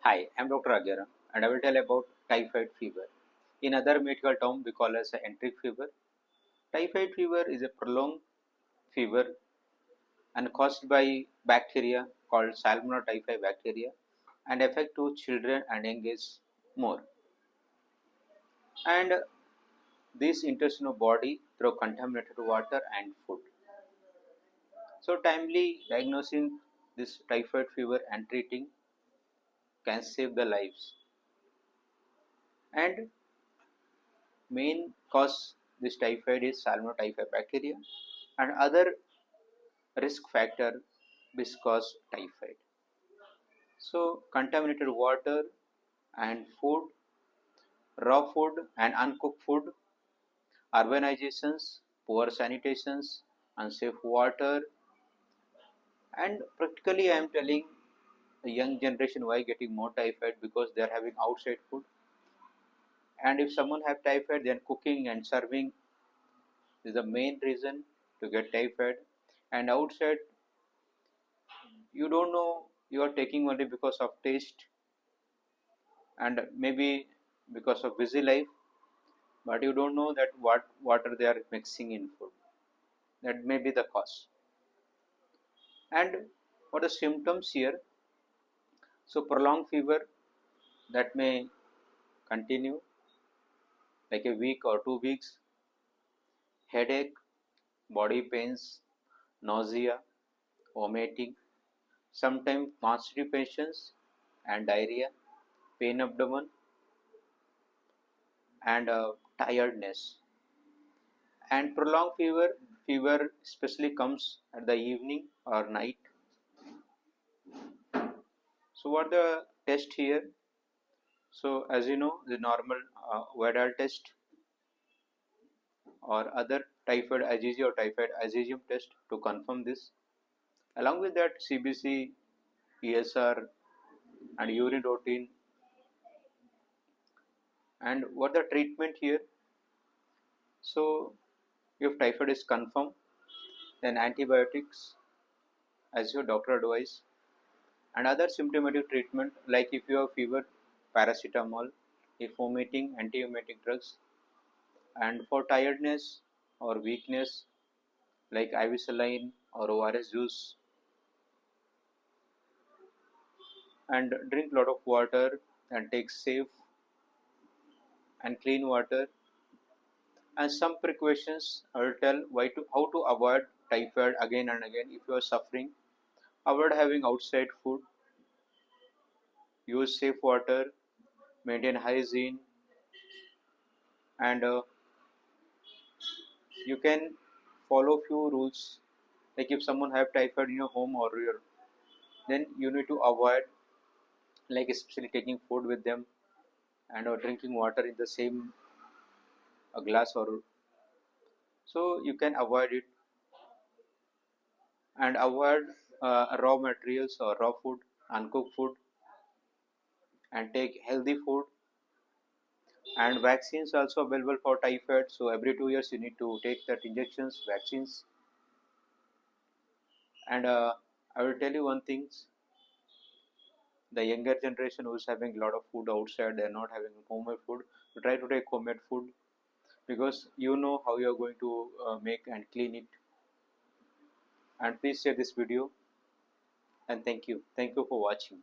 Hi, I'm Dr. Agyara and I will tell about typhoid fever. In other medical term, we call as enteric fever. Typhoid fever is a prolonged fever and caused by bacteria called Salmonella typhi bacteria and affect to children and young age more. And this enters in the body through contaminated water and food. So timely diagnosing this typhoid fever and treating can save the lives. And main cause this typhoid is Salmonella typhi bacteria and other risk factor which cause typhoid. So contaminated water and food, raw food and uncooked food, urbanizations, poor sanitations, unsafe water, and practically I am telling the young generation why getting more typhoid because they are having outside food. And if someone have typhoid, then cooking and serving is the main reason to get typhoid. And outside, you don't know you are taking only because of taste and maybe because of busy life, but you don't know that what water they are mixing in food. That may be the cause. And what are the symptoms here? So prolonged fever that may continue like a week or 2 weeks, headache, body pains, nausea, vomiting, sometimes constipation and diarrhea, pain abdomen, and tiredness. And prolonged fever especially comes at the evening or night. So what the test here? So as you know, the normal Vidal test or other typhoid IgG or typhoid IgM test to confirm this. Along with that, CBC, ESR, and urine routine. And what the treatment here? So if typhoid is confirmed, then antibiotics as your doctor advice, and other symptomatic treatment like if you have fever, paracetamol, if vomiting, anti-emetic drugs, and for tiredness or weakness like IV saline or ORS juice, and drink lot of water and take safe and clean water. And some precautions I will tell how to avoid typhoid again and again. If you are suffering, avoid having outside food, use safe water, maintain hygiene, and you can follow few rules. Like if someone have typhoid in your home or your, then you need to avoid, like especially taking food with them and or drinking water in the same glass, or so you can avoid it. And avoid raw materials or raw food, uncooked food, and take healthy food. And vaccines also available for typhoid, so every 2 years you need to take that injections, vaccines. And I will tell you one thing: the younger generation who is having a lot of food outside, they are not having homemade food. So try to take homemade food because you know how you are going to make and clean it. And please share this video, and thank you for watching.